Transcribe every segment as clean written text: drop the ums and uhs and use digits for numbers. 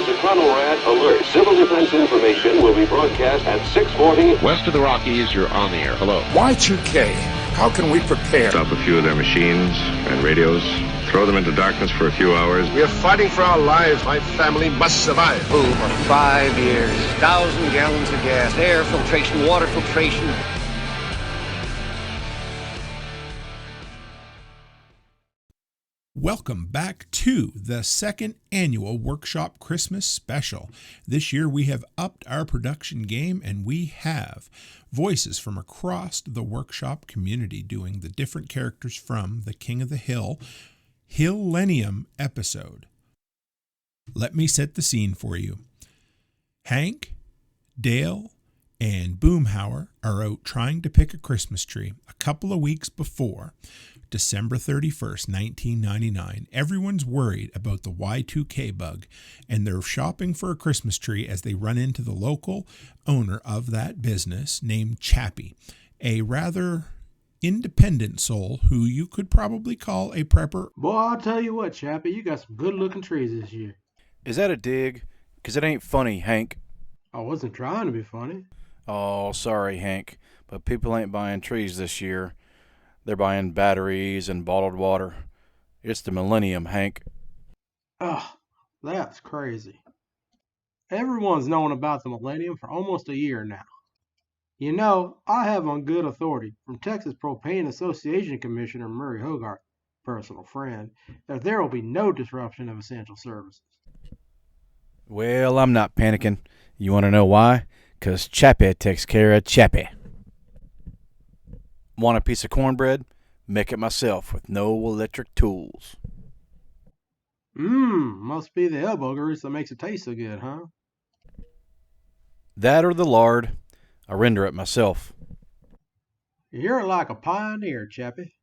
is a Conelrad alert. Civil defense information will be broadcast at 6:40. West of the Rockies, you're on the air. Hello. Y2K, how can we prepare? Stop a few of their machines and radios. Throw them into darkness for a few hours. We are fighting for our lives. My family must survive. For 5 years, 1,000 gallons of gas, air filtration, water filtration. Welcome back to the second annual Workshop Christmas Special. This year we have upped our production game and we have voices from across the Workshop community doing the different characters from the King of the Hill Hillenium episode. Let me set the scene for you. Hank, Dale, and Boomhauer are out trying to pick a Christmas tree a couple of weeks before December 31st, 1999. Everyone's worried about the Y2K bug, and they're shopping for a Christmas tree as they run into the local owner of that business named Chappie, a rather independent soul who you could probably call a prepper. Boy, I'll tell you what, Chappie, you got some good-looking trees this year. Is that a dig? 'Cause it ain't funny, Hank. I wasn't trying to be funny. Oh, sorry, Hank, but people ain't buying trees this year. They're buying batteries and bottled water. It's the millennium, Hank. Ugh, that's crazy. Everyone's known about the millennium for almost a year now. You know, I have on good authority from Texas Propane Association Commissioner Murray Hogarth, personal friend, that there will be no disruption of essential services. Well, I'm not panicking. You want to know why? 'Cause Chappie takes care of Chappie. Want a piece of cornbread? Make it myself with no electric tools. Must be the elbow grease that makes it taste so good, huh? That or the lard. I render it myself. You're like a pioneer, Chappie.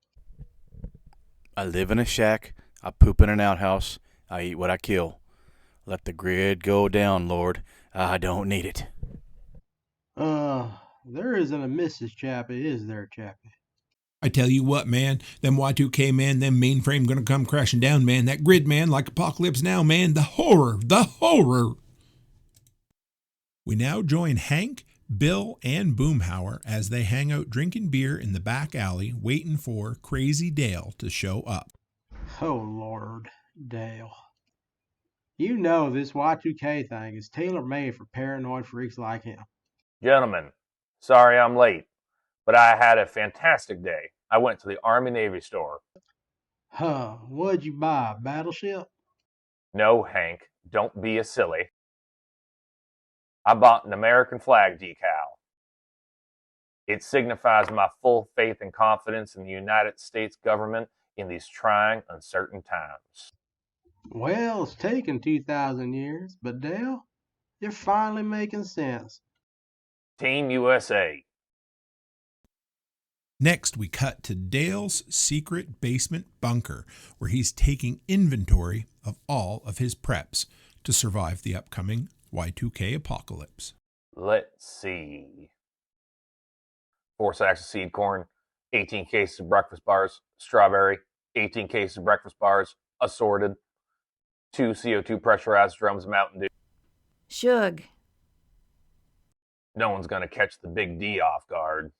I live in a shack. I poop in an outhouse. I eat what I kill. Let the grid go down, Lord. I don't need it. There isn't a Mrs. Chappie, is there, Chappie? I tell you what, man, them Y2K, man, them mainframe gonna come crashing down, man. That grid, man, like Apocalypse Now, man. The horror, the horror. We now join Hank, Bill, and Boomhauer as they hang out drinking beer in the back alley, waiting for Crazy Dale to show up. Oh, Lord, Dale. You know this Y2K thing is tailor-made for paranoid freaks like him. Gentlemen, sorry I'm late, but I had a fantastic day. I went to the Army-Navy store. Huh, what'd you buy, a battleship? No, Hank, don't be a silly. I bought an American flag decal. It signifies my full faith and confidence in the United States government in these trying, uncertain times. Well, it's taken 2,000 years, but Dale, you're finally making sense. Team USA. Next, we cut to Dale's secret basement bunker, where he's taking inventory of all of his preps to survive the upcoming Y2K apocalypse. Let's see. 4 sacks of seed corn, 18 cases of breakfast bars, strawberry, 18 cases of breakfast bars, assorted, 2 CO2 pressurized drums of Mountain Dew. Shug. No one's going to catch the Big D off guard.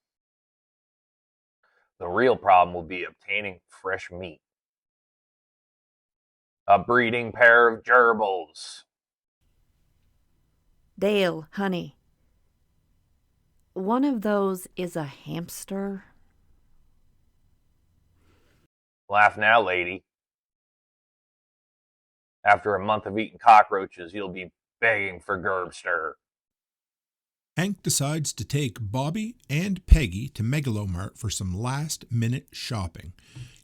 The real problem will be obtaining fresh meat. A breeding pair of gerbils. Dale, honey. One of those is a hamster. Laugh now, lady. After a month of eating cockroaches, you'll be begging for Gerbster. Hank decides to take Bobby and Peggy to Megalomart for some last-minute shopping.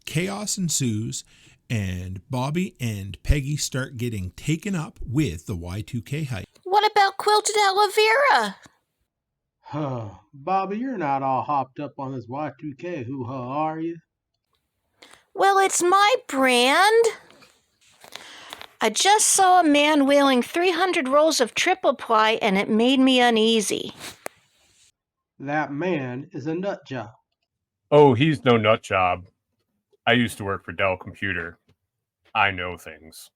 Chaos ensues, and Bobby and Peggy start getting taken up with the Y2K hype. What about quilted aloe vera? Huh, Bobby, you're not all hopped up on this Y2K hoo-ha, are you? Well, it's my brand. I just saw a man wheeling 300 rolls of triple ply, and it made me uneasy. That man is a nut job. Oh, he's no nut job. I used to work for Dell Computer. I know things.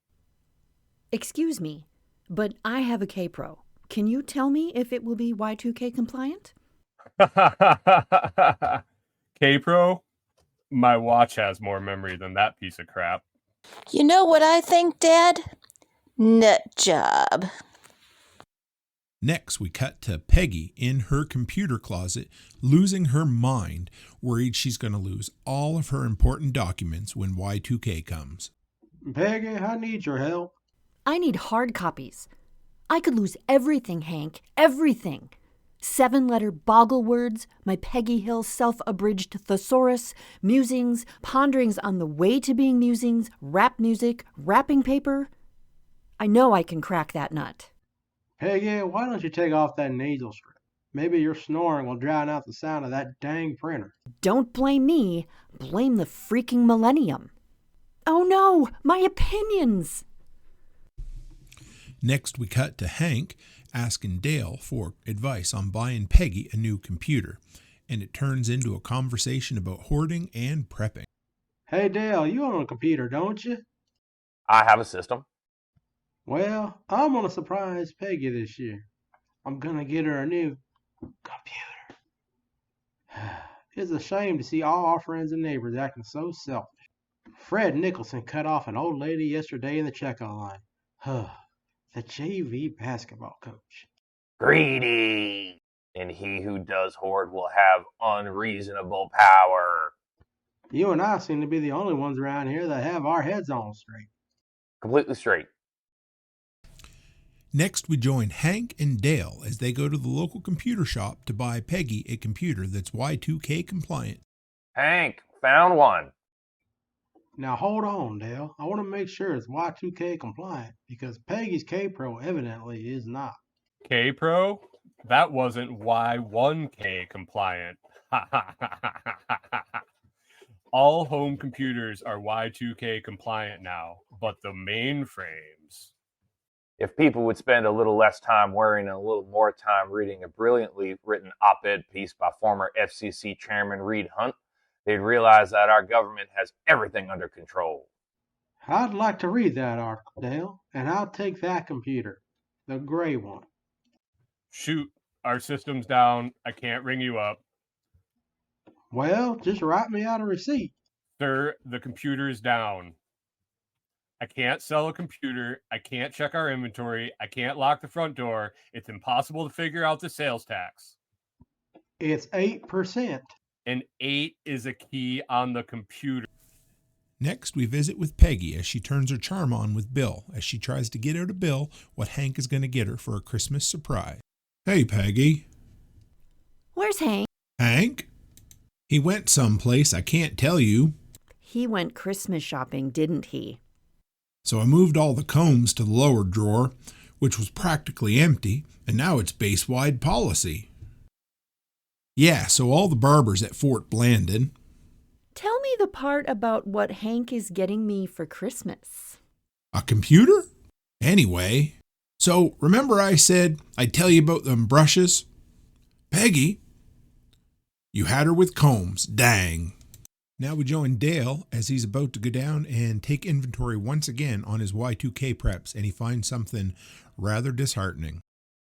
Excuse me. But I have a K-Pro. Can you tell me if it will be Y2K compliant? K-Pro? My watch has more memory than that piece of crap. You know what I think, Dad? Nut job. Next, we cut to Peggy in her computer closet, losing her mind, worried she's going to lose all of her important documents when Y2K comes. Peggy, I need your help. I need hard copies. I could lose everything, Hank. Everything. 7-letter boggle words, my Peggy Hill self-abridged thesaurus, musings, ponderings on the way to being musings, rap music, wrapping paper. I know I can crack that nut. Peggy, why don't you take off that nasal strip? Maybe your snoring will drown out the sound of that dang printer. Don't blame me. Blame the freaking millennium. Oh no, my opinions! Next, we cut to Hank asking Dale for advice on buying Peggy a new computer, and it turns into a conversation about hoarding and prepping. Hey Dale, you own a computer, don't you? I have a system. Well, I'm gonna surprise Peggy this year. I'm gonna get her a new computer. It's a shame to see all our friends and neighbors acting so selfish. Fred Nicholson cut off an old lady yesterday in the checkout line. The JV basketball coach. Greedy. And he who does hoard will have unreasonable power. You and I seem to be the only ones around here that have our heads on straight. Completely straight. Next, we join Hank and Dale as they go to the local computer shop to buy Peggy a computer that's Y2K compliant. Hank, found one. Now hold on, Dale. I want to make sure it's Y2K compliant because Peggy's K-Pro evidently is not. K-Pro? That wasn't Y1K compliant. All home computers are Y2K compliant now, but the mainframes. If people would spend a little less time worrying and a little more time reading a brilliantly written op-ed piece by former FCC Chairman Reed Hunt, they'd realize that our government has everything under control. I'd like to read that article, Dale, and I'll take that computer, the gray one. Shoot, our system's down. I can't ring you up. Well, just write me out a receipt. Sir, the computer's down. I can't sell a computer. I can't check our inventory. I can't lock the front door. It's impossible to figure out the sales tax. It's 8%. And 8 is a key on the computer. Next, we visit with Peggy as she turns her charm on with Bill as she tries to get out of Bill what Hank is going to get her for a Christmas surprise. Hey, Peggy. Where's Hank? Hank? He went someplace I can't tell you. He went Christmas shopping, didn't he? So I moved all the combs to the lower drawer, which was practically empty, and now it's base-wide policy. Yeah, so all the barbers at Fort Blandon. Tell me the part about what Hank is getting me for Christmas. A computer? Anyway, so remember I said I'd tell you about them brushes? Peggy, you had her with combs, dang. Now we join Dale as he's about to go down and take inventory once again on his Y2K preps, and he finds something rather disheartening.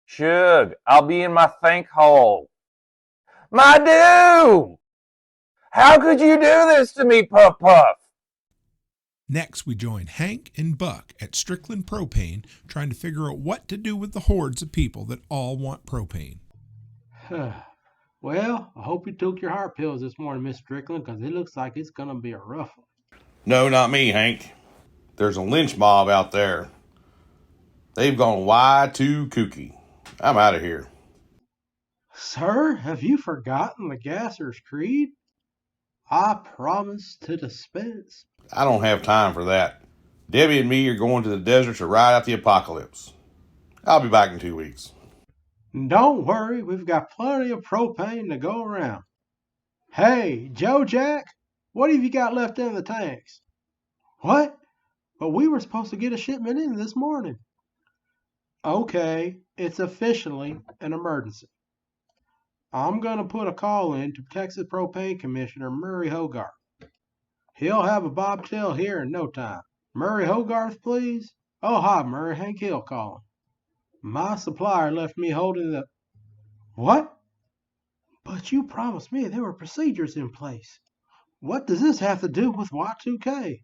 Shug, I'll be in my think hole. My dude! How could you do this to me, Puff Puff? Next, we join Hank and Buck at Strickland Propane, trying to figure out what to do with the hordes of people that all want propane. Well, I hope you took your heart pills this morning, Miss Strickland, because it looks like it's going to be a rough one. No, not me, Hank. There's a lynch mob out there. They've gone way too kooky. I'm out of here. Sir, have you forgotten the Gasser's Creed? I promise to dispense. I don't have time for that. Debbie and me are going to the desert to ride out the apocalypse. I'll be back in 2 weeks. Don't worry, we've got plenty of propane to go around. Hey, Joe Jack, what have you got left in the tanks? What? But we were supposed to get a shipment in this morning. Okay, it's officially an emergency. I'm going to put a call in to Texas Propane Commissioner Murray Hogarth. He'll have a bobtail here in no time. Murray Hogarth, please? Oh, hi, Murray. Hank Hill calling. My supplier left me holding the... What? But you promised me there were procedures in place. What does this have to do with Y2K?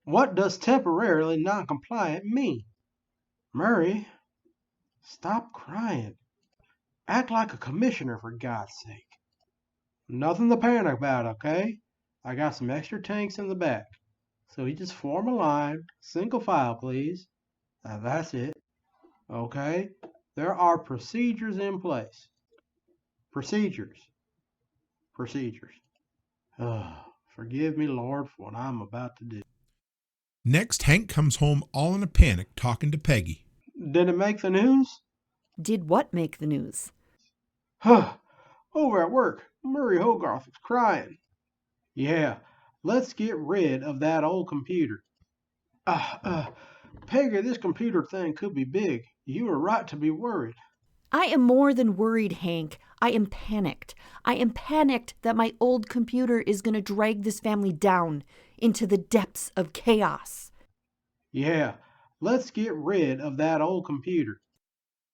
What does temporarily non-compliant mean? Murray, stop crying. Act like a commissioner, for God's sake. Nothing to panic about, okay? I got some extra tanks in the back. So you just form a line, single file, please. That's it. Okay? There are procedures in place. Procedures. Forgive me, Lord, for what I'm about to do. Next, Hank comes home all in a panic talking to Peggy. Did it make the news? Did what make the news? Over at work, Murray Hogarth is crying. Yeah, let's get rid of that old computer. Peggy, this computer thing could be big. You were right to be worried. I am more than worried, Hank. I am panicked. I am panicked that my old computer is going to drag this family down into the depths of chaos. Yeah, let's get rid of that old computer.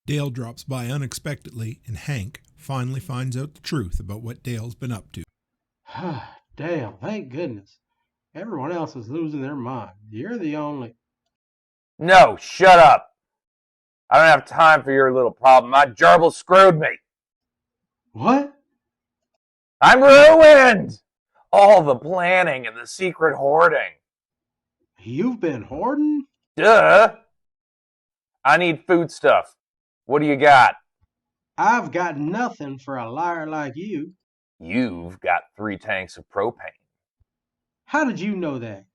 Dale drops by unexpectedly, and Hank finally finds out the truth about what Dale's been up to. Dale, thank goodness. Everyone else is losing their mind. You're the only... No, shut up. I don't have time for your little problem. My gerbil screwed me. What? I'm ruined. All the planning and the secret hoarding. You've been hoarding? Duh. I need food stuff. What do you got? I've got nothing for a liar like you. You've got 3 tanks of propane. How did you know that?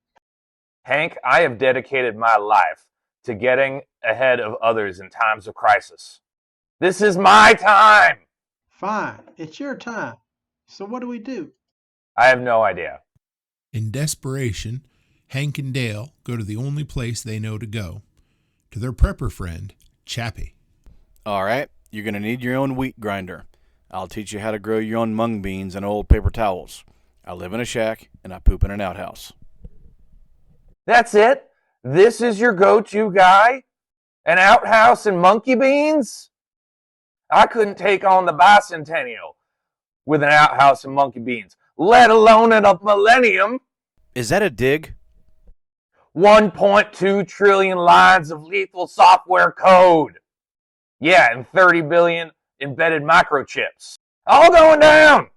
Hank, I have dedicated my life to getting ahead of others in times of crisis. This is my time. Fine, it's your time. So what do we do? I have no idea. In desperation, Hank and Dale go to the only place they know to go, to their prepper friend, Chappie. All right, you're going to need your own wheat grinder. I'll teach you how to grow your own mung beans and old paper towels. I live in a shack, and I poop in an outhouse. That's it? This is your go-to guy? An outhouse and monkey beans? I couldn't take on the bicentennial with an outhouse and monkey beans, let alone in a millennium. Is that a dig? 1.2 trillion lines of lethal software code. Yeah, and 30 billion embedded microchips. All going down.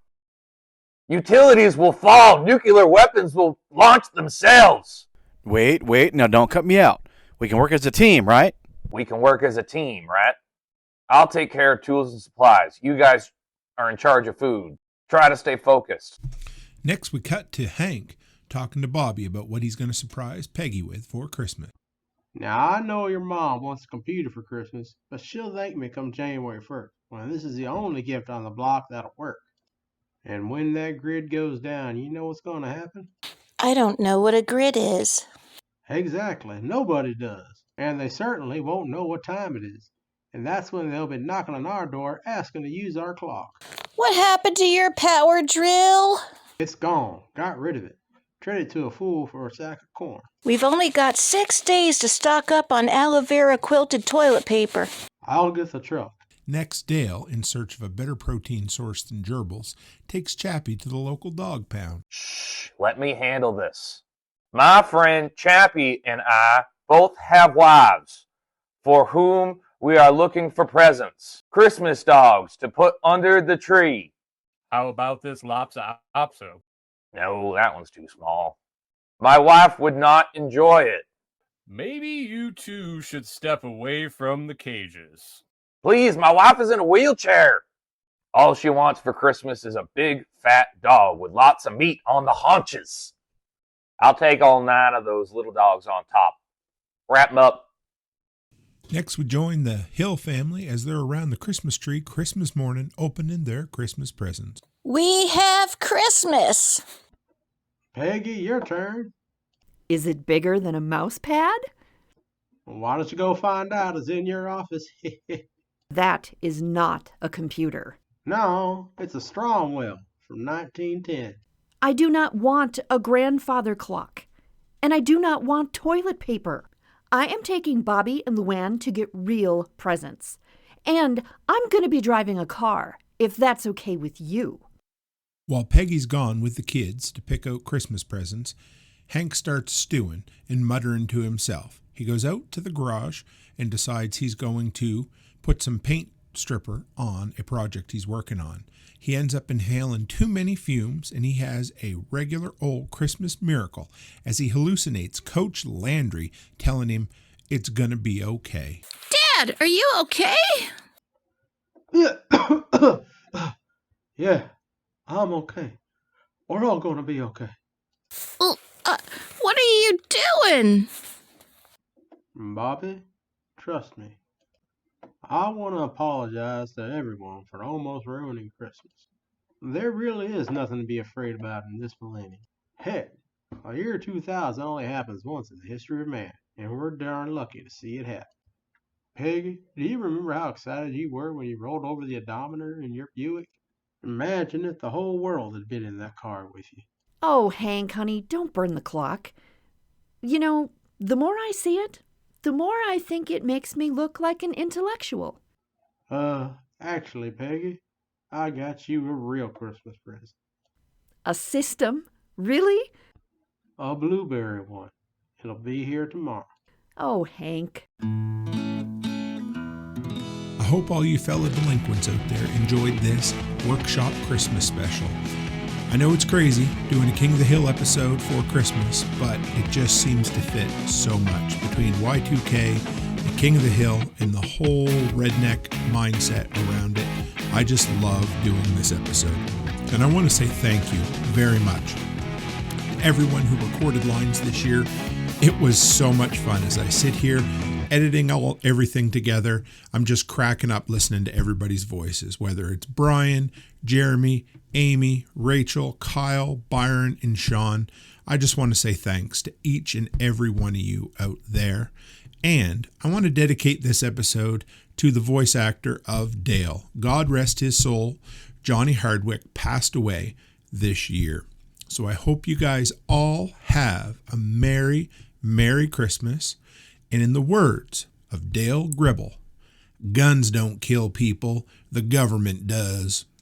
Utilities will fall. Nuclear weapons will launch themselves. Wait, now don't cut me out. We can work as a team, right? We can work as a team, right? I'll take care of tools and supplies. You guys are in charge of food. Try to stay focused. Next, we cut to Hank talking to Bobby about what he's going to surprise Peggy with for Christmas. Now, I know your mom wants a computer for Christmas, but she'll thank me come January 1st, when this is the only gift on the block that'll work. And when that grid goes down, you know what's going to happen? I don't know what a grid is. Exactly. Nobody does. And they certainly won't know what time it is. And that's when they'll be knocking on our door asking to use our clock. What happened to your power drill? It's gone. Got rid of it. Traded to a fool for a sack of corn. We've only got 6 days to stock up on aloe vera quilted toilet paper. I'll get the truck. Next, Dale, in search of a better protein source than gerbils, takes Chappie to the local dog pound. Shh, let me handle this. My friend Chappie and I both have wives for whom we are looking for presents. Christmas dogs to put under the tree. How about this Lopsa-Opso? No, that one's too small. My wife would not enjoy it. Maybe you two should step away from the cages. Please, my wife is in a wheelchair. All she wants for Christmas is a big, fat dog with lots of meat on the haunches. I'll take all 9 of those little dogs on top. Wrap them up. Next, we join the Hill family as they're around the Christmas tree Christmas morning opening their Christmas presents. We have Christmas. Peggy, your turn. Is it bigger than a mouse pad? Why don't you go find out? It's in your office. That is not a computer. No, it's a Strongwell from 1910. I do not want a grandfather clock. And I do not want toilet paper. I am taking Bobby and Luann to get real presents. And I'm going to be driving a car, if that's okay with you. While Peggy's gone with the kids to pick out Christmas presents, Hank starts stewing and muttering to himself. He goes out to the garage and decides he's going to put some paint stripper on a project he's working on. He ends up inhaling too many fumes, and he has a regular old Christmas miracle as he hallucinates Coach Landry telling him it's gonna be okay. Dad, are you okay? Yeah, I'm okay. We're all gonna be okay. Well, what are you doing? Bobby, trust me. I want to apologize to everyone for almost ruining Christmas. There really is nothing to be afraid about in this millennium. Heck, a year 2000 only happens once in the history of man, and we're darn lucky to see it happen. Peggy, do you remember how excited you were when you rolled over the odometer in your Buick? Imagine if the whole world had been in that car with you. Oh, Hank, honey, don't burn the clock. You know, the more I see it, the more I think it makes me look like an intellectual. Actually, Peggy, I got you a real Christmas present. A system? Really? A blueberry one. It'll be here tomorrow. Oh, Hank. I hope all you fellow delinquents out there enjoyed this Workshop Christmas special. I know it's crazy doing a King of the Hill episode for Christmas, but it just seems to fit so much between Y2K, the King of the Hill, and the whole redneck mindset around it. I just love doing this episode. And I want to say thank you very much to everyone who recorded lines this year. It was so much fun as I sit here editing everything together. I'm just cracking up listening to everybody's voices, whether it's Brian, Jeremy, Amy, Rachel, Kyle, Byron, and Sean. I just want to say thanks to each and every one of you out there. And I want to dedicate this episode to the voice actor of Dale. God rest his soul. Johnny Hardwick passed away this year. So I hope you guys all have a Merry, Merry Christmas. And in the words of Dale Gribble, guns don't kill people, the government does.